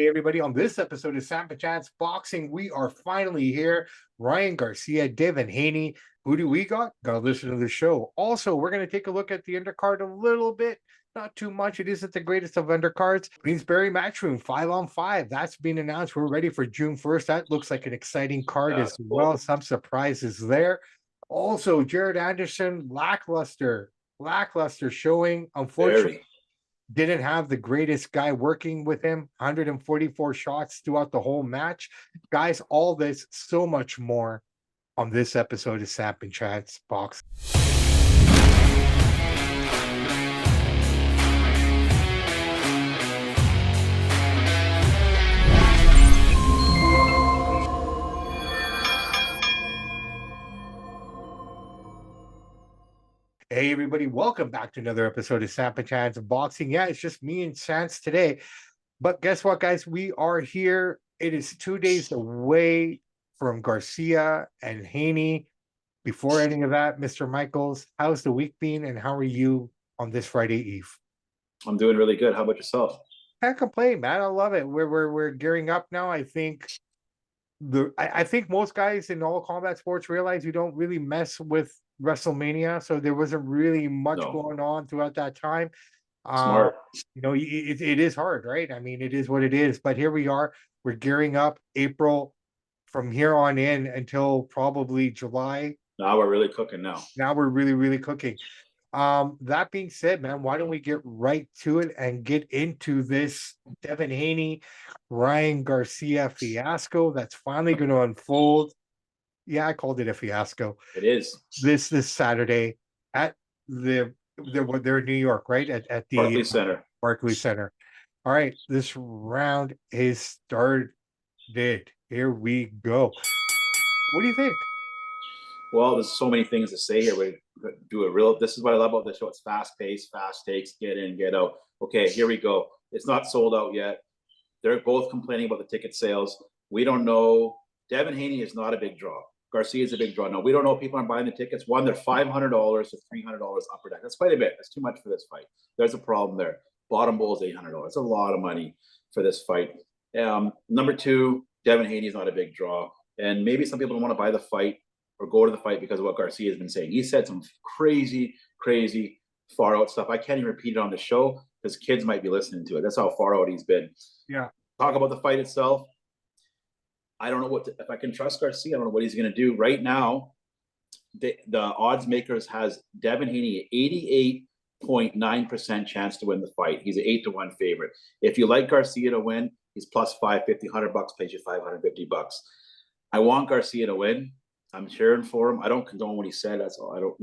Hey everybody, on this episode of SAMP&CHANCE Boxing, we are finally here. Ryan Garcia, Devin Haney. Who do we got? Gotta listen to the show. Also, we're going to take a look at the undercard a little bit. Not too much. It isn't the greatest of undercards. Queensberry Matchroom, 5-on-5. That's been announced. We're ready for June 1st. That looks like an exciting card as well. Some surprises there. Also, Jared Anderson, lacklustre showing. Unfortunately, didn't have the greatest guy working with him. 144 shots throughout the whole match. Guys, all this, so much more on this episode of SAMP&CHANCE Boxing. Hey everybody, welcome back to another episode of SAMP&CHANCE Boxing. Yeah, it's just me and Chance today. But guess what, guys? We are here. It is 2 days away from Garcia and Haney. Before any of that, Mr. Michaels, how's the week been and how are you on this Friday Eve? I'm doing really good. How about yourself? Can't complain, man. I love it. We're gearing up now. I think most guys in all combat sports realize you don't really mess with WrestleMania, so there wasn't really much going on throughout that time. Smart. It is hard, right? I mean, it is what it is. But here we are. We're gearing up April from here on in until probably July. Now we're really cooking now. Now we're really cooking. That being said, man, why don't we get right to it and get into this Devin Haney, Ryan Garcia fiasco that's finally going to unfold. Yeah, I called it a fiasco. It is. This Saturday at they're in New York, right? At the Barclays Center. All right, this round is started. Here we go. What do you think? Well, there's so many things to say here. This is what I love about the show. It's fast paced, fast takes, get in, get out. Okay, here we go. It's not sold out yet. They're both complaining about the ticket sales. We don't know. Devin Haney is not a big draw. Garcia is a big draw. No, we don't know if people aren't buying the tickets. One, they're $500 to $300 upper deck. That's quite a bit. That's too much for this fight. There's a problem there. Bottom bowl is $800. It's a lot of money for this fight. Number two, Devin Haney is not a big draw. And maybe some people don't want to buy the fight or go to the fight because of what Garcia has been saying. He said some crazy far out stuff. I can't even repeat it on the show because kids might be listening to it. That's how far out he's been. Yeah. Talk about the fight itself. I don't know if I can trust Garcia. I don't know what he's going to do right now. The odds makers has Devin Haney 88.9% chance to win the fight. He's an 8-1 favorite. If you like Garcia to win, he's plus 550, $100 pays you $550. I want Garcia to win. I'm cheering for him. I don't condone what he said. That's all.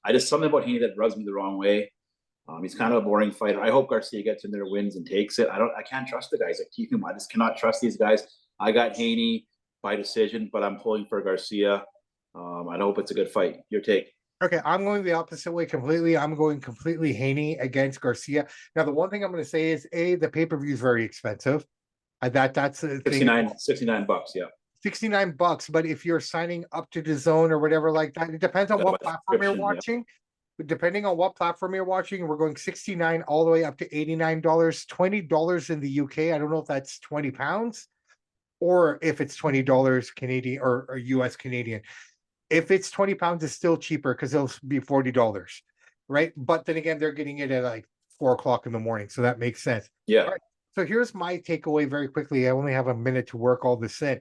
I just something about Haney that rubs me the wrong way. He's kind of a boring fighter. I hope Garcia gets in there, wins, and takes it. I can't trust the guys. I just cannot trust these guys. I got Haney by decision, but I'm pulling for Garcia. I hope it's a good fight. Your take? Okay, I'm going the opposite way completely. I'm going completely Haney against Garcia. Now, the one thing I'm going to say is, the pay-per-view is very expensive. That's a $69. Yeah. $69, but if you're signing up to the zone or whatever like that, it depends on what platform you're watching. Yeah. Depending on what platform you're watching, we're going $69 all the way up to $89, $20 in the UK. I don't know if that's 20 pounds or if it's $20 Canadian or US Canadian. If it's 20 pounds, it's still cheaper because it'll be $40, right? But then again, they're getting it at like 4 o'clock in the morning, so that makes sense. Yeah. Right. So here's my takeaway very quickly. I only have a minute to work all this in.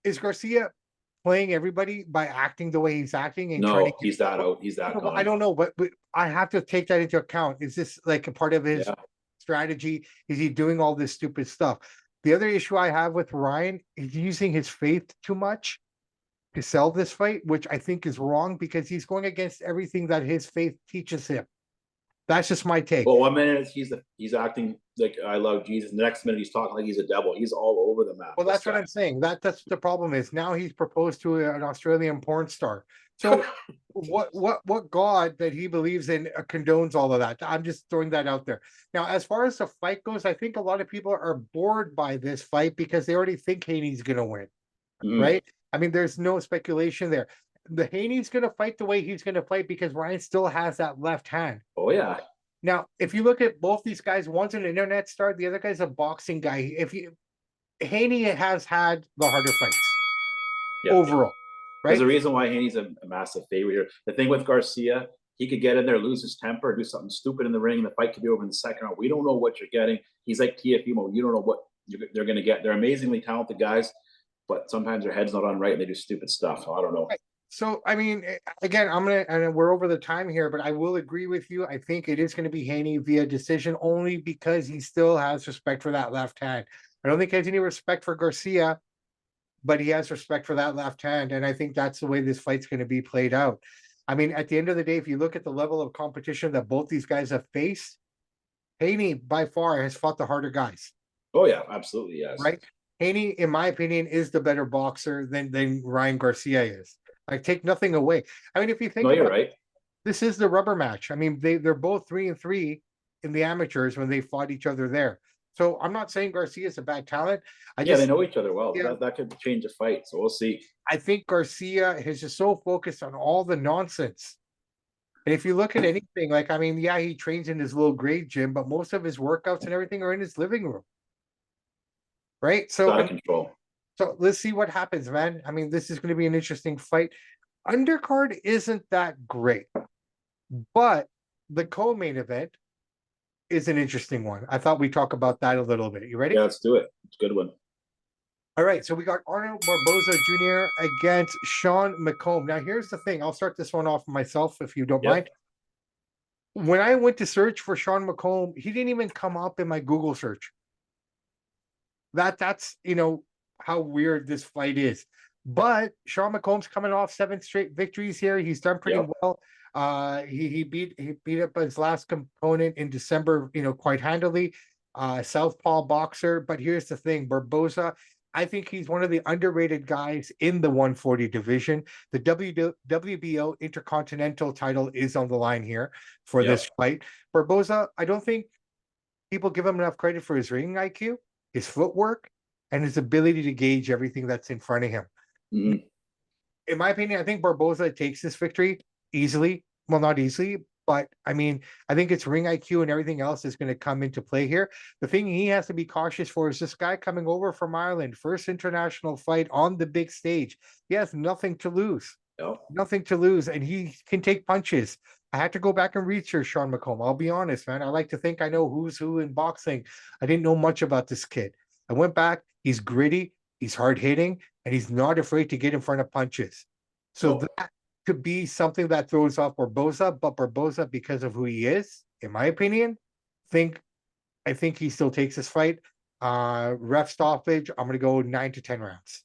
Is Garcia playing everybody by acting the way he's acting? And no, he's that out. He's that gone. I don't know, but I have to take that into account. Is this like a part of his strategy? Is he doing all this stupid stuff? The other issue I have with Ryan is using his faith too much to sell this fight, which I think is wrong because he's going against everything that his faith teaches him. That's just my take. Well, 1 minute he's acting like I love Jesus. The next minute he's talking like he's a devil. He's all over the map. Well, that's what I'm saying. That's the problem is now he's proposed to an Australian porn star. So what God that he believes in condones all of that? I'm just throwing that out there. Now, as far as the fight goes, I think a lot of people are bored by this fight because they already think Haney's going to win, right? I mean, there's no speculation there. The Haney's going to fight the way he's going to fight because Ryan still has that left hand. Oh, yeah. Now, if you look at both these guys, one's an internet star, the other guy's a boxing guy. Haney has had the harder fights Yeah. overall, There's right? a reason why Haney's a massive favorite here. The thing with Garcia, he could get in there, lose his temper, do something stupid in the ring, and the fight could be over in the second round. We don't know what you're getting. He's like Tiafimo. You don't know what they're going to get. They're amazingly talented guys, but sometimes their head's not on right and they do stupid stuff. So I don't know. Right. So, I mean, again, and we're over the time here, but I will agree with you. I think it is going to be Haney via decision only because he still has respect for that left hand. I don't think he has any respect for Garcia, but he has respect for that left hand. And I think that's the way this fight's going to be played out. I mean, at the end of the day, if you look at the level of competition that both these guys have faced, Haney by far has fought the harder guys. Oh yeah, absolutely, yes. Right? Haney, in my opinion, is the better boxer than Ryan Garcia is. I take nothing away. I mean, if you think you're about right. this is the rubber match. I mean, they're both 3-3 in the amateurs when they fought each other there. So I'm not saying Garcia is a bad talent. They know each other well. Yeah, that could change a fight. So we'll see. I think Garcia is just so focused on all the nonsense. And if you look at anything, like, I mean, yeah, he trains in his little grade gym, but most of his workouts and everything are in his living room. Right? So Out of control. So let's see what happens, man. I mean, this is going to be an interesting fight. Undercard isn't that great, but the co-main event is an interesting one. I thought we'd talk about that a little bit. You ready? Yeah, let's do it. It's a good one. All right. So we got Arnold Barboza Jr. against Sean McComb. Now, here's the thing. I'll start this one off myself if you don't mind. When I went to search for Sean McComb, he didn't even come up in my Google search. That's how weird this fight is. But Sean McComb's coming off 7 straight victories here. He's done pretty well. He beat up his last component in December, quite handily. Southpaw boxer. But here's the thing, Barboza, I think he's one of the underrated guys in the 140 division. The WBO Intercontinental title is on the line here for this fight. Barboza, I don't think people give him enough credit for his ring IQ, his footwork, and his ability to gauge everything that's in front of him. Mm-hmm. In my opinion, I think Barboza takes this victory easily. Well, not easily, but I mean, I think it's ring IQ and everything else is going to come into play here. The thing he has to be cautious for is this guy coming over from Ireland, first international fight on the big stage. He has nothing to lose. Nothing to lose, and he can take punches. I had to go back and research Sean McComb. I'll be honest, man. I like to think I know who's who in boxing. I didn't know much about this kid. I went back. He's gritty, he's hard hitting, and he's not afraid to get in front of punches. So that could be something that throws off Barboza, but Barboza, because of who he is, in my opinion, I think he still takes this fight. Ref stoppage, I'm going to go 9 to 10 rounds.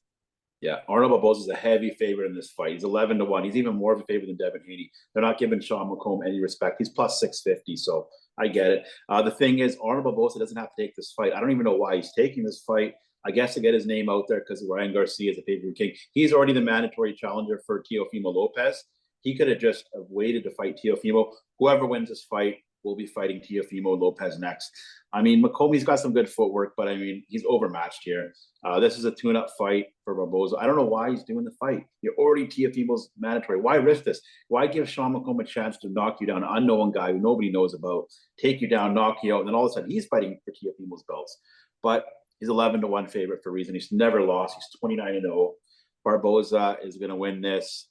Yeah, Arnold Barboza is a heavy favorite in this fight. He's 11-1. He's even more of a favorite than Devin Haney. They're not giving Sean McComb any respect. He's plus 650, so I get it. The thing is, Arnold Barboza doesn't have to take this fight. I don't even know why he's taking this fight. I guess to get his name out there because Ryan Garcia is a favorite king. He's already the mandatory challenger for Teofimo Lopez. He could have just waited to fight Teofimo. Whoever wins this fight will be fighting Teofimo Lopez next. I mean, McCombie's got some good footwork, but I mean, he's overmatched here. This is a tune-up fight for Barboza. I don't know why he's doing the fight. You're already Teofimo's mandatory. Why risk this? Why give Sean McComb a chance to knock you down, an unknown guy who nobody knows about, take you down, knock you out, and then all of a sudden he's fighting for Teofimo's belts. But he's 11-1 favorite for a reason. He's never lost. He's 29-0. Barboza is going to win this.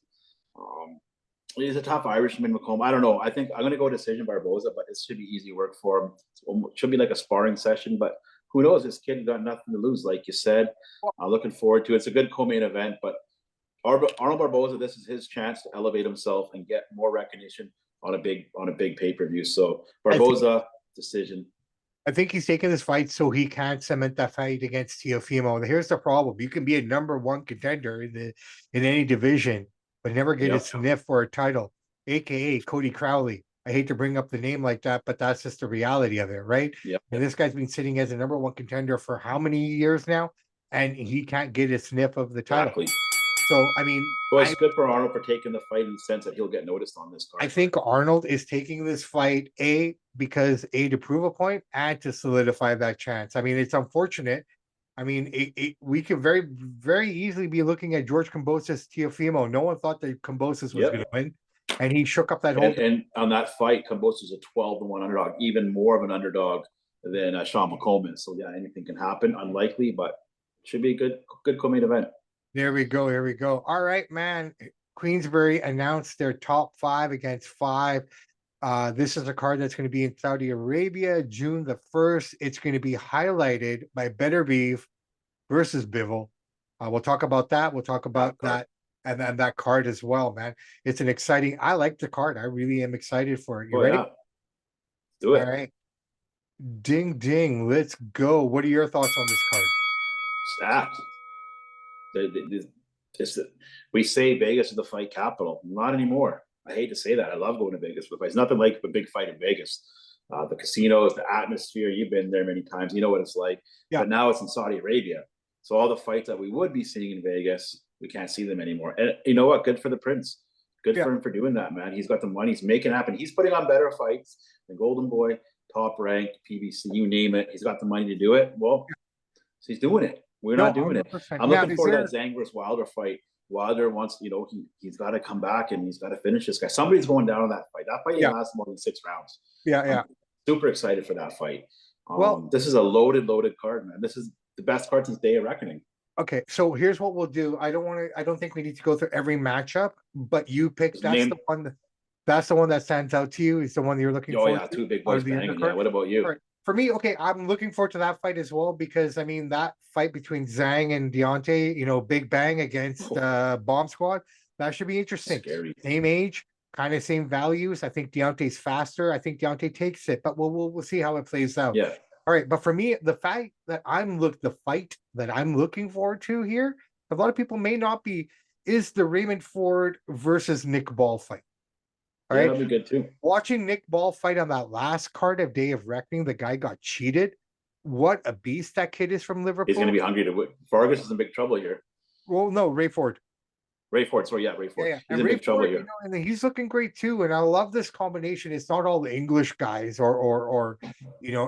He's a tough Irishman, McComb. I don't know. I think I'm going to go decision Barboza, but it should be easy work for him. It should be like a sparring session, but who knows? This kid got nothing to lose, like you said. Looking forward to it. It's a good co-main event, but Arnold Barboza, this is his chance to elevate himself and get more recognition on a big pay-per-view. So Barboza, decision. I think he's taking this fight so he can cement that fight against Teofimo. Here's the problem. You can be a number 1 contender in any division, but never get a sniff for a title, aka Cody Crowley. I hate to bring up the name like that, but that's just the reality of it, right? Yep. And this guy's been sitting as a number 1 contender for how many years now? And he can't get a sniff of the title. Exactly. So, I mean... Well, it's good for Arnold for taking the fight in the sense that he'll get noticed on this card. I think Arnold is taking this fight, because to prove a point and to solidify that chance. I mean, it's unfortunate. I mean, we could very, very easily be looking at George Kambosos Teofimo. No one thought that Kambosos was going to win. and he shook up that whole. And on that fight, Kambosos a 12-1 underdog, even more of an underdog than Sean McComb is. So yeah, anything can happen. Unlikely, but should be a good co-main event. There we go. Here we go. All right, man. Queensberry announced their top 5 against 5. This is a card that's going to be in Saudi Arabia, June the 1st. It's going to be highlighted by Better Beef versus Bivol. We'll talk about that. We'll talk about that and then that card as well, man. It's an exciting. I like the card. I really am excited for it. You ready? Yeah. Do it. All right. Ding ding. Let's go. What are your thoughts on this card? Stacked. We say Vegas is the fight capital. Not anymore. I hate to say that. I love going to Vegas for the fights. Nothing like a big fight in Vegas. The casinos, the atmosphere. You've been there many times. You know what it's like. Yeah. But now it's in Saudi Arabia. So all the fights that we would be seeing in Vegas, we can't see them anymore. And you know what? Good for the Prince. Good for him for doing that, man. He's got the money. He's making it happen. He's putting on better fights than Golden Boy, Top Rank, PBC, you name it. He's got the money to do it. Well, so he's doing it. We're not doing 100%. It. I'm looking for that Zhang versus Wilder fight. Wilder wants, he's got to come back and he's got to finish this guy. Somebody's going down on that fight. That fight lasts more than 6 rounds. I'm super excited for that fight. Well, this is a loaded card, man. This is the best card since Day of Reckoning. Okay, so here's what we'll do. I don't think we need to go through every matchup, but you pick. That's the one that stands out to you. Is the one you're looking for. Oh yeah, 2 big boys banging. Yeah. What about you? Right. For me, okay, I'm looking forward to that fight as well because I mean that fight between Zhang and Deontay, Big Bang against Bomb Squad, that should be interesting. Scary. Same age, kind of same values. I think Deontay's faster. I think Deontay takes it, but we'll see how it plays out. Yeah. All right, but for me, the fight that I'm looking forward to here, a lot of people may not be, is the Raymond Ford versus Nick Ball fight. All right, that'd be good too. Watching Nick Ball fight on that last card of Day of Reckoning, the guy got cheated. What a beast that kid is from Liverpool. He's going to be hungry to win. Vargas is in big trouble here. Well, no, Ray Ford. Ray Ford. Sorry, Ray Ford. Yeah. He's in big trouble here. And he's looking great too. And I love this combination. It's not all the English guys or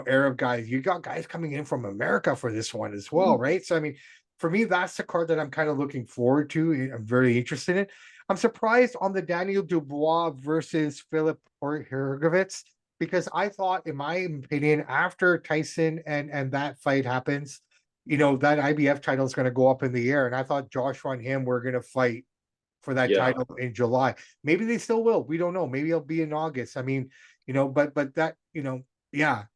Arab guys. You got guys coming in from America for this one as well, right? So I mean, for me, that's the card that I'm kind of looking forward to. I'm very interested in. I'm surprised on the Daniel Dubois versus Philip Hrgovic because I thought, in my opinion, after Tyson and that fight happens, that IBF title is going to go up in the air. And I thought Joshua and him were going to fight for that title in July. Maybe they still will. We don't know. Maybe it'll be in August. I mean, but that, I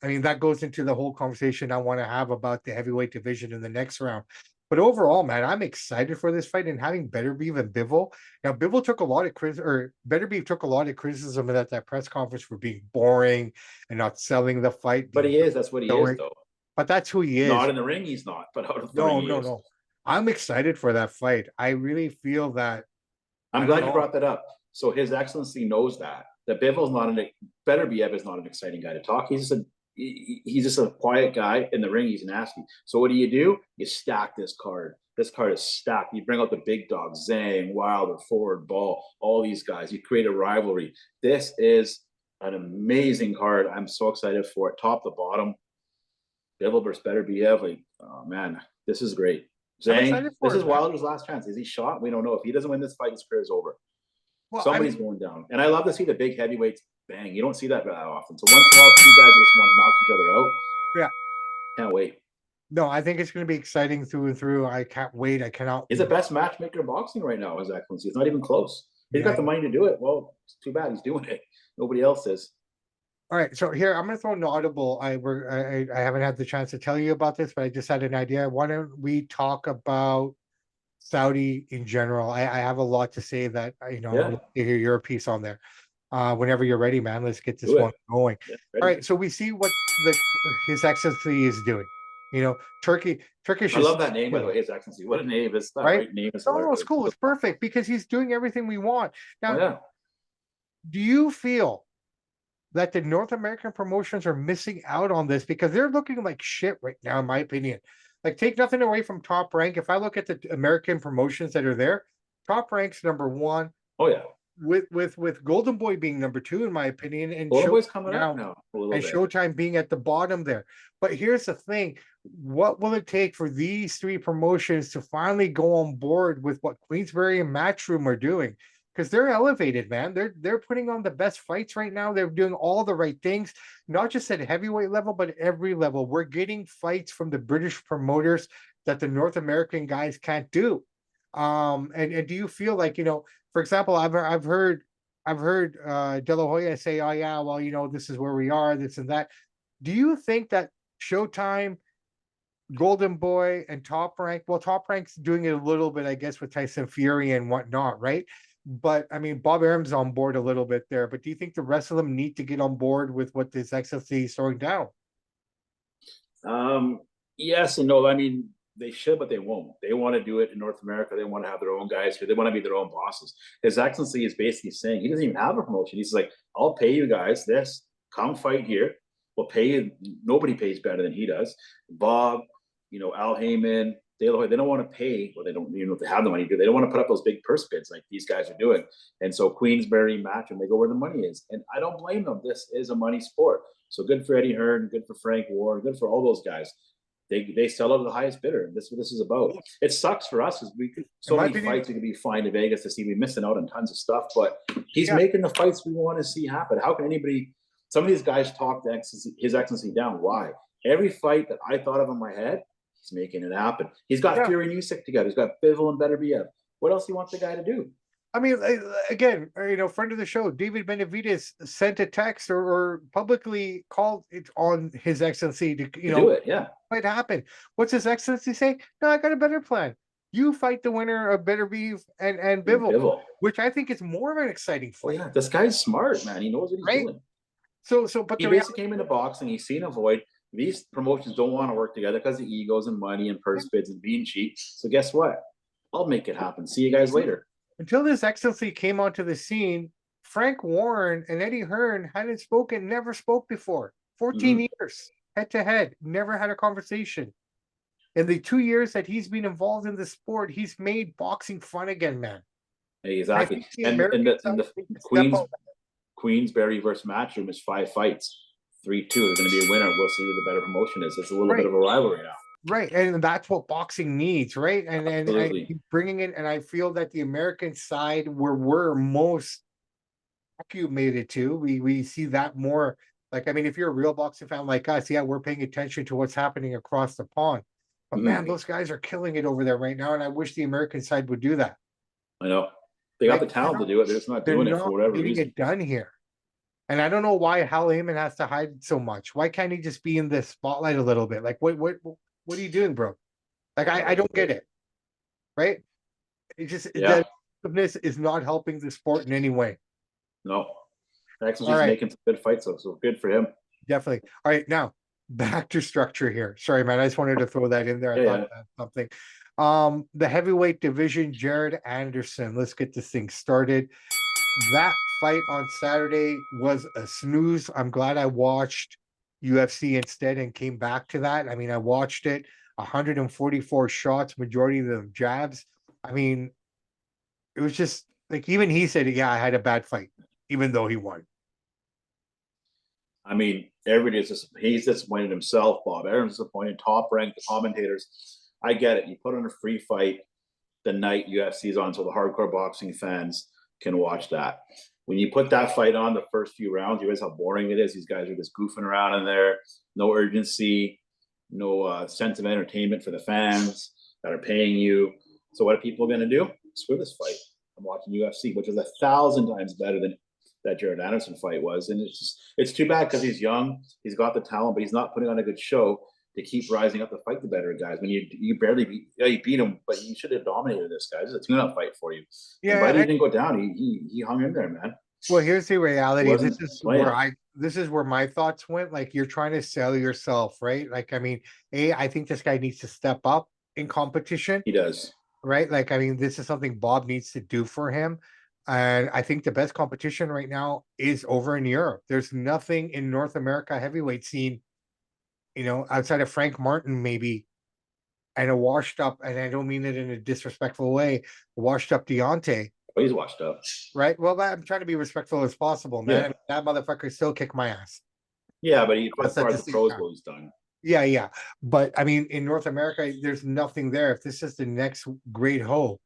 mean, that goes into the whole conversation I want to have about the heavyweight division in the next round. But overall, man, I'm excited for this fight and having Better Beef and Bivol. Now, Bivol took a lot of Better Beef took a lot of criticism at that press conference for being boring and not selling the fight. But he is. That's what he is, though. But that's who he is. Not in the ring, he's not. But out of the ring, no. I'm excited for that fight. I really feel that. I'm glad you brought that up. So His Excellency knows that Bivol's Better Beef is not an exciting guy to talk. He's just a quiet guy. In the ring, he's nasty. So what do? You stack this card. This card is stacked. You bring out the big dogs, Zhang, Wilder, Ford, Ball, all these guys. You create a rivalry. This is an amazing card. I'm so excited for it. Top to bottom. Bivol versus Better Beef. Oh man, this is great. Zhang, this is Wilder's last chance. Is he shot? We don't know. If he doesn't win this fight, his career is over. Well, somebody's going down. And I love to see the big heavyweights bang. You don't see that often. So once in a while, 2 guys just want to knock each other out. Yeah. Can't wait. No, I think it's going to be exciting through and through. I can't wait. I cannot. He's the best matchmaker in boxing right now, His Excellency. It's not even close. He's got the money to do it. Well, it's too bad he's doing it. Nobody else is. All right, so here I'm going to throw an audible. I haven't had the chance to tell you about this, but I just had an idea. Why don't we talk about Saudi in general? I have a lot to say that I'd like to hear your piece on there. Whenever you're ready, man, let's get this one going. Yeah, all right, so we see what His Excellency is doing. Turkish. I love that name, by the way, His Excellency. What a name! It's that right name. No, it's cool. It's perfect because he's doing everything we want. Now, do you feel that the North American promotions are missing out on this because they're looking like shit right now, in my opinion? Like, take nothing away from Top Rank. If I look at the American promotions that are there, Top Rank's number 1. Oh yeah. With Golden Boy being number 2, in my opinion, and Golden Boy's coming out now, and Showtime being at the bottom there. But here's the thing: what will it take for these 3 promotions to finally go on board with what Queensberry and Matchroom are doing? because they're elevated, man. They're putting on the best fights right now. They're doing all the right things, not just at heavyweight level, but every level. We're getting fights from the British promoters that the North American guys can't do. And do you feel like, for example, I've heard De La Hoya say, "Oh yeah, well, this is where we are, this and that." Do you think that Showtime, Golden Boy, and Top Rank, well, Top Rank's doing it a little bit, I guess, with Tyson Fury and whatnot, right? But I mean, Bob Arum's on board a little bit there. But do you think the rest of them need to get on board with what this XFC is throwing down? Yes and no. I mean, they should, but they won't. They want to do it in North America. They want to have their own guys here. They want to be their own bosses. His Excellency is basically saying he doesn't even have a promotion. He's like, I'll pay you guys this. Come fight here. We'll pay you. Nobody pays better than he does. Bob, Al Heyman, they don't want to pay. Well, they don't, if they have the money, they don't want to put up those big purse bids like these guys are doing. And so Queensberry Matchroom, they go where the money is. And I don't blame them. This is a money sport. So good for Eddie Hearn, good for Frank Warren, good for all those guys. They sell out to the highest bidder. This is what this is about. It sucks for us because so many fights we could be flying to Vegas to see. We're missing out on tons of stuff, but he's making the fights we want to see happen. How can anybody? Some of these guys talk His Excellency down. Why? Every fight that I thought of in my head, he's making it happen. He's got Fury and Usyk together. He's got Bivol and Beterbiev. What else do you want the guy to do? I mean, again, friend of the show, David Benavides sent a text or publicly called it on His Excellency to do it. Yeah, might happen. What's His Excellency say? No, I got a better plan. You fight the winner of Beterbiev and Bivol, which I think is more of an exciting fight. Yeah, this guy's smart, man. He knows what he's doing. But he basically came into boxing. He's seen a void. These promotions don't want to work together because of egos and money and purse bids and being cheap. So guess what? I'll make it happen. See you guys later. Until His Excellency came onto the scene, Frank Warren and Eddie Hearn never spoke before. 14 years, head to head, never had a conversation. In the 2 years that he's been involved in the sport, he's made boxing fun again, man. Exactly. And the Queensberry versus Matchroom is 5 fights. 3-2. There's going to be a winner. We'll see who the better promotion is. It's a little bit of a rivalry now. Right, and that's what boxing needs, right? And bringing in, and I feel that the American side, where we're most acclimated to, we see that more. Like, I mean, if you're a real boxing fan like us, we're paying attention to what's happening across the pond. But man, those guys are killing it over there right now, and I wish the American side would do that. I know they got the talent to do it. They're just not doing it for whatever reason. Getting it done here. And I don't know why Hal Heyman has to hide so much. Why can't he just be in the spotlight a little bit? Like, what are you doing, bro? Like, I don't get it. Right? It just that is not helping the sport in any way. No. Actually, he's making some good fights, so good for him. Definitely. All right, now back to structure here. Sorry, man. I just wanted to throw that in there. I thought something. The heavyweight division, Jared Anderson. Let's get this thing started. That fight on Saturday was a snooze. I'm glad I watched UFC instead and came back to that. I mean, I watched it, 144 shots, majority of them jabs. I mean, it was just like, even he said, I had a bad fight, even though he won. I mean, he's disappointed himself. Bob Arum's disappointed. Top Rank, the commentators. I get it. You put on a free fight the night UFC is on, so the hardcore boxing fans can watch that. When you put that fight on the first few rounds, you realize how boring it is. These guys are just goofing around in there. No urgency, no sense of entertainment for the fans that are paying you. So what are people going to do? Screw this fight. I'm watching UFC, which is 1,000 times better than that Jared Anderson fight was. And it's too bad because he's young. He's got the talent, but he's not putting on a good show to keep rising up to fight the better guys. When you barely beat him, but you should have dominated this guy. This is a tune-up fight for you. Yeah, but he didn't go down. He hung in there, man. Well, here's the reality. This is where my thoughts went. Like, you're trying to sell yourself, right? Like, I mean, I think this guy needs to step up in competition. He does. Right? Like, I mean, this is something Bob needs to do for him. And I think the best competition right now is over in Europe. There's nothing in North America heavyweight scene, outside of Frank Martin, maybe, and a washed up, and I don't mean it in a disrespectful way, washed up Deontay. Oh, he's washed up. Right? Well, I'm trying to be respectful as possible, man. Yeah. I mean, that motherfucker still kicked my ass. Yeah, but as far as the pros go, he's done. Yeah. But, I mean, in North America, there's nothing there. If this is the next great hoe,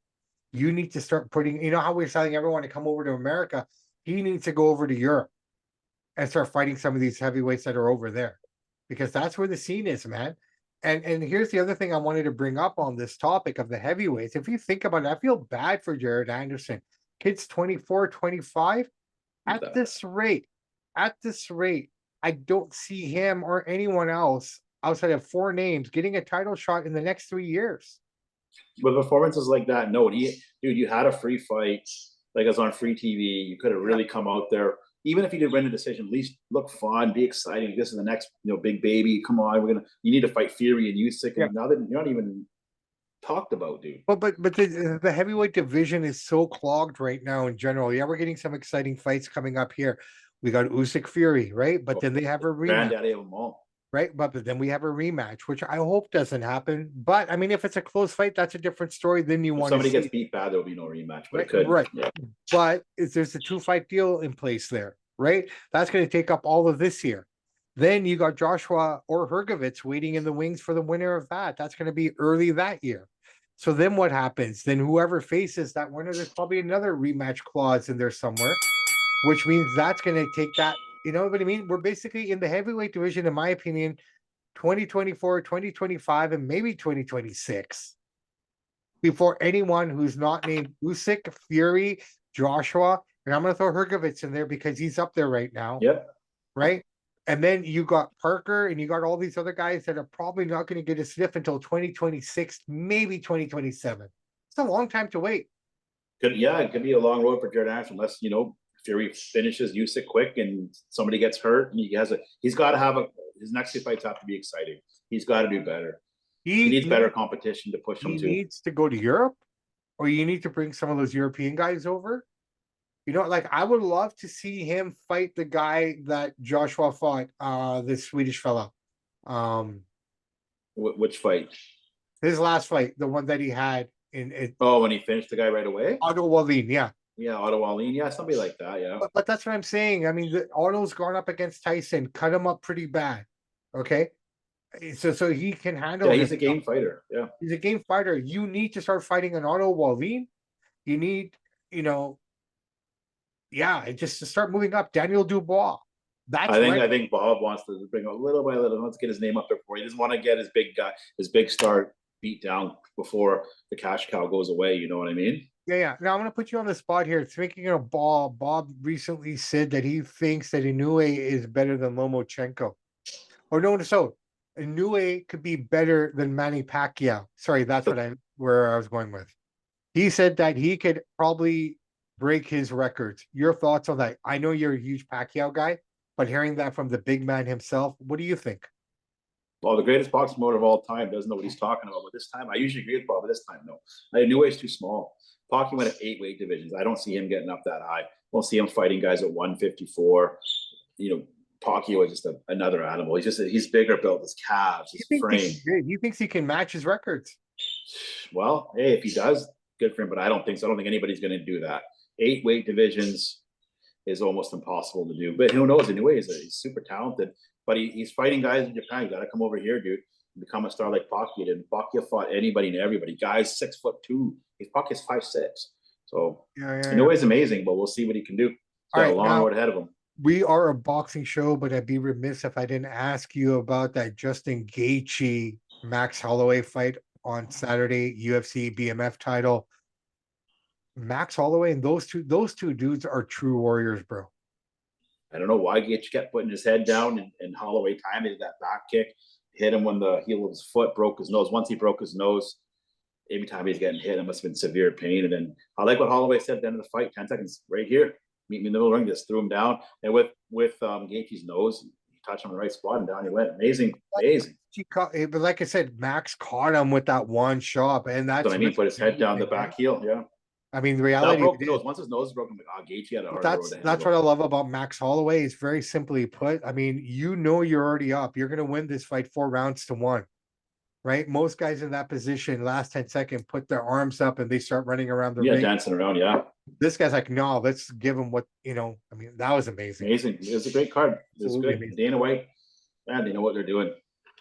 you need to start putting, you know how we're telling everyone to come over to America? He needs to go over to Europe and start fighting some of these heavyweights that are over there, because that's where the scene is, man. And here's the other thing I wanted to bring up on this topic of the heavyweights. If you think about it, I feel bad for Jared Anderson. Kid's 24, 25. At this rate, I don't see him or anyone else outside of 4 names getting a title shot in the next 3 years. With performances like that, no, dude, you had a free fight, like it was on free TV. You could have really come out there. Even if you did win a decision, at least look fun, be exciting. This is the next, big baby. Come on, you need to fight Fury and Usyk. And now that you're not even talked about, dude. But the heavyweight division is so clogged right now in general. Yeah, we're getting some exciting fights coming up here. We got Usyk Fury, right? But then they have a rematch. Granddaddy of them all. Right, but then we have a rematch, which I hope doesn't happen. But I mean, if it's a close fight, that's a different story. Then you want somebody gets beat bad, there'll be no rematch. But right, it could, right? Yeah. But there's a 2-fight deal in place there, right? That's going to take up all of this year. Then you got Joshua or Hrgovic waiting in the wings for the winner of that. That's going to be early that year. So then what happens? Then whoever faces that winner, there's probably another rematch clause in there somewhere, which means that's going to take that. You know what I mean? We're basically in the heavyweight division, in my opinion, 2024, 2025, and maybe 2026 before anyone who's not named Usyk, Fury, Joshua, and I'm going to throw Hrgovic in there because he's up there right now. Yep. Right? And then you got Parker and you got all these other guys that are probably not going to get a sniff until 2026, maybe 2027. It's a long time to wait. It could be a long road for Jared Anderson unless, Fury finishes Usyk quick and somebody gets hurt and he's got to have his next 2 fights have to be exciting. He's got to do better. He needs better competition to push him to. He needs to go to Europe, or you need to bring some of those European guys over. Like I would love to see him fight the guy that Joshua fought, this Swedish fella. Which fight? His last fight, the one that he had in when he finished the guy right away? Otto Wallin, yeah. Yeah, Otto Wallin, yeah, somebody like that, yeah. But that's what I'm saying. I mean, Otto's gone up against Tyson, cut him up pretty bad. Okay, so he can handle. Yeah, he's a game fighter. Yeah, he's a game fighter. You need to start fighting an Otto Wallin. You need, just to start moving up. Daniel Dubois. I think Bob wants to bring a little by little. Let's get his name up there for. He doesn't want to get his big star beat down before the cash cow goes away. You know what I mean? Yeah. Now I'm going to put you on the spot here. Thinking of Bob. Bob recently said that he thinks that Inoue is better than Lomachenko. Or no, so Inoue could be better than Manny Pacquiao. Sorry, that's where I was going with. He said that he could probably break his records. Your thoughts on that? I know you're a huge Pacquiao guy, but hearing that from the big man himself, what do you think? Well, the greatest boxing promoter of all time doesn't know what he's talking about. But this time, I usually agree with Bob, but this time, no. Inoue is too small. Pacquiao went at 8 weight divisions. I don't see him getting up that high. Won't see him fighting guys at 154. Pacquiao is just another animal. He's bigger built, his calves, his frame. He thinks he can match his records. Well, hey, if he does, good for him. But I don't think so. I don't think anybody's going to do that. 8 weight divisions is almost impossible to do. But who knows? Anyway, he's super talented. But he's fighting guys in Japan. You got to come over here, dude, and become a star like Pacquiao did. Pacquiao fought anybody and everybody. Guys 6'2". Pacquiao's 5'6". So Inoue's amazing, but we'll see what he can do. He's got a long road ahead of him. We are a boxing show, but I'd be remiss if I didn't ask you about that Justin Gaethje Max Holloway fight on Saturday, UFC BMF title. Max Holloway and those two dudes are true warriors, bro. I don't know why Gaethje kept putting his head down and Holloway timed that back kick, hit him when the heel of his foot broke his nose. Once he broke his nose, every time he's getting hit, it must have been severe pain. And then I like what Holloway said at the end of the fight, 10 seconds, right here. Meet me in the middle of the ring, just threw him down. And with Gaethje's nose, he touched him in the right spot and down he went. Amazing. But like I said, Max caught him with that one shot. And that's what I mean, put his head down the back heel, yeah. I mean, the reality is, once his nose is broken, Gaethje had a hard road. That's what I love about Max Holloway. Is very simply put. I mean, you're already up. You're going to win this fight 4 rounds to 1, right? Most guys in that position, last 10 seconds, put their arms up and they start running around the ring. Dancing around, yeah. This guy's like, no, let's give him what, I mean, that was amazing. Amazing. It was a great card. It was good. Amazing. Dana White, man, they know what they're doing.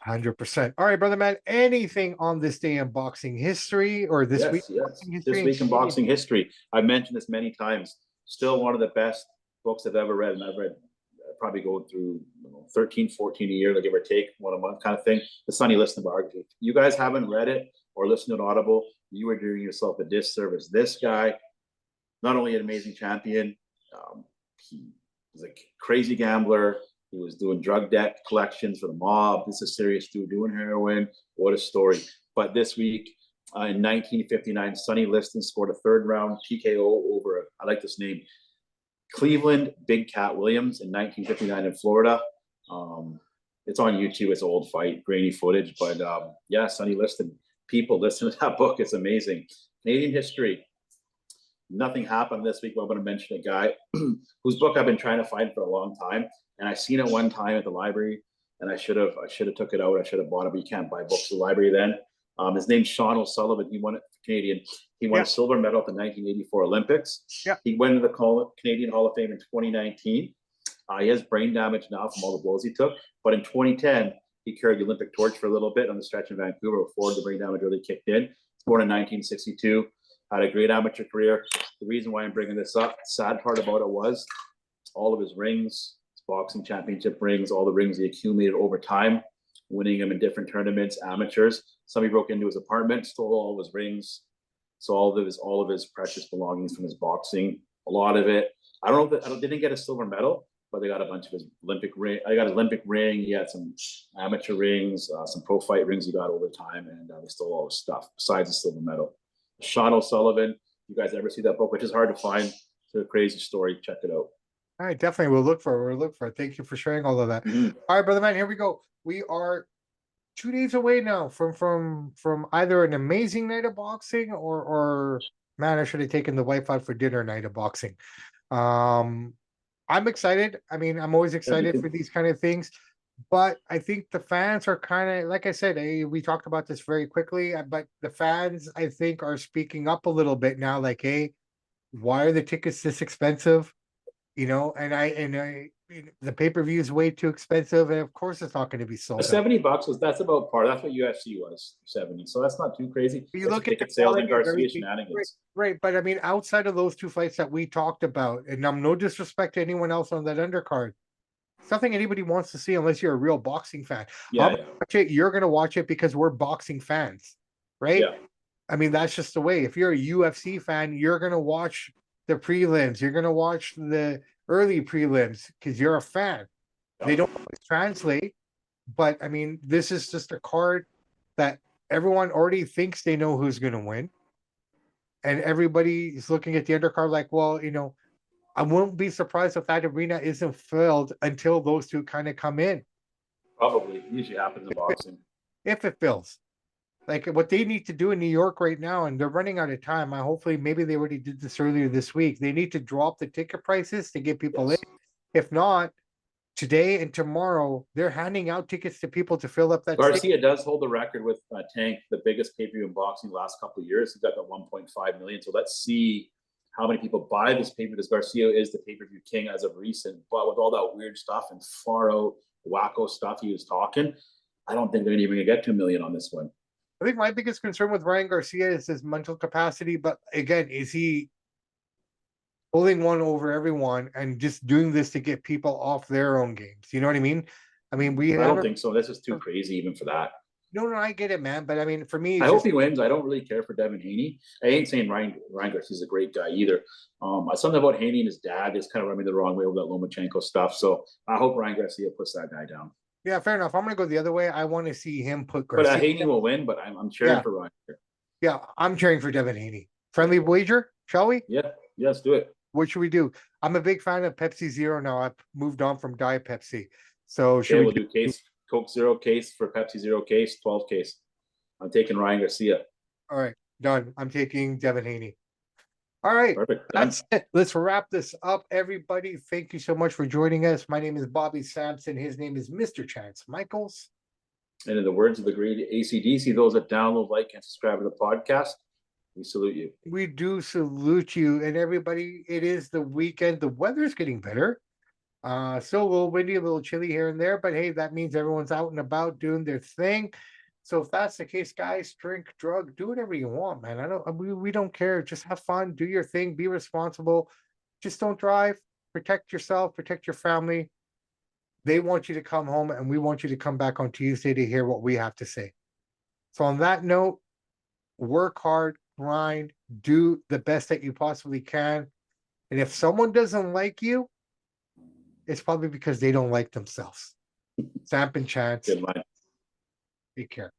100%. All right, brother man. Anything on this day in boxing history or this week Yes, in yes. boxing This history in week in Canadian? boxing history. I've mentioned this many times. Still one of the best books I've ever read. And I've read probably going through 13, 14 a year, like give or take, one a month kind of thing. The Sonny Liston biography. If you guys haven't read it or listened to an Audible, you are doing yourself a disservice. This guy, not only an amazing champion, he was a crazy gambler. He was doing drug debt collections for the mob. This is a serious dude doing heroin. What a story. But this week, in 1959, Sonny Liston scored a third round TKO over, I like this name, Cleveland Big Cat Williams in 1959 in Florida. It's on YouTube. It's an old fight, grainy footage. But yeah, Sonny Liston, people listen to that book. It's amazing. Canadian history. Nothing happened this week, but I'm going to mention a guy whose book I've been trying to find for a long time. And I seen it one time at the library, and I should have took it out. I should have bought it, but you can't buy books at the library then. His name's Sean O'Sullivan. He won it for Canadian. He won a silver medal at the 1984 Olympics. Yeah. He went into the Canadian Hall of Fame in 2019. He has brain damage now from all the blows he took. But in 2010, he carried the Olympic torch for a little bit on the stretch in Vancouver before the brain damage really kicked in. He's born in 1962. Had a great amateur career. The reason why I'm bringing this up, sad part about it was all of his rings, his boxing championship rings, all the rings he accumulated over time, winning them in different tournaments, amateurs. Somebody broke into his apartment, stole all of his rings, so all of his precious belongings from his boxing. A lot of it. I don't know if they didn't get a silver medal, but they got a bunch of his Olympic ring. I got an Olympic ring. He had some amateur rings, some pro fight rings he got over time, and they stole all his stuff besides the silver medal. Sean O'Sullivan. You guys ever see that book, which is hard to find? It's a crazy story. Check it out. All right, definitely. We'll look for it. Thank you for sharing all of that. All right, brother man, here we go. We are 2 days away now from either an amazing night of boxing or man, I should have taken the wife out for dinner night of boxing. I'm excited. I mean, I'm always excited for these kind of things. But I think the fans are kind of, like I said, we talked about this very quickly, but the fans, I think, are speaking up a little bit now, like, hey, why are the tickets this expensive? And the pay-per-view is way too expensive, and of course it's not going to be sold out. $70 that's about par. That's what UFC was, 70. So that's not too crazy. You look at ticket sales and Garcia shenanigans. Right. But I mean, outside of those two fights that we talked about, and I'm no disrespect to anyone else on that undercard, it's nothing anybody wants to see unless you're a real boxing fan. Watch it. You're going to watch it because we're boxing fans, right? Yeah. I mean, that's just the way. If you're a UFC fan, you're going to watch the prelims. You're going to watch the early prelims because you're a fan. Yeah. They don't always translate, but I mean, this is just a card that everyone already thinks they know who's going to win. And everybody is looking at the undercard like, well, I won't be surprised if that arena isn't filled until those two kind of come in. Probably. It usually happens in boxing. If it fills. Like what they need to do in New York right now, and they're running out of time. Hopefully, maybe they already did this earlier this week. They need to drop the ticket prices to get people in. If not, today and tomorrow, they're handing out tickets to people to fill up that. Garcia does hold the record with Tank, the biggest pay-per-view in boxing the last couple of years. He's got that 1.5 million. So let's see how many people buy this pay-per-view, because Garcia is the pay-per-view king as of recent. But with all that weird stuff and far out wacko stuff he was talking, I don't think they're even going to get 2 million on this one. I think my biggest concern with Ryan Garcia is his mental capacity. But again, is he pulling one over everyone and just doing this to get people off their own games? You know what I mean? I mean, I don't think so. This is too crazy even for that. No, I get it, man. But I mean, for me, I hope he wins. I don't really care for Devin Haney. I ain't saying Ryan Garcia's a great guy either. Something about Haney and his dad is kind of rubbing me the wrong way over that Lomachenko stuff. So I hope Ryan Garcia puts that guy down. Yeah, fair enough. I'm going to go the other way. I want to see him put Garcia. But Haney will win, but I'm cheering for Ryan. Yeah, I'm cheering for Devin Haney. Friendly wager, shall we? Yeah, let's do it. What should we do? I'm a big fan of Pepsi Zero now. I've moved on from Diet Pepsi. So we'll do case Coke Zero case for Pepsi Zero case, 12 case. I'm taking Ryan Garcia. All right, done. I'm taking Devin Haney. All right, perfect. That's it. Let's wrap this up, everybody. Thank you so much for joining us. My name is Bobby Sampson. His name is Mr. Chance Michaels. And in the words of the great AC/DC, those that download, like, and subscribe to the podcast, we salute you. We do salute you. And everybody, it is the weekend. The weather's getting better. Still a little windy, a little chilly here and there, but hey, that means everyone's out and about doing their thing. So if that's the case, guys, drink, drug, do whatever you want, man. We don't care. Just have fun, do your thing, be responsible. Just don't drive. Protect yourself, protect your family. They want you to come home, and we want you to come back on Tuesday to hear what we have to say. So on that note, work hard, grind, do the best that you possibly can. And if someone doesn't like you, it's probably because they don't like themselves. Samp and Chance. Good line. Take care.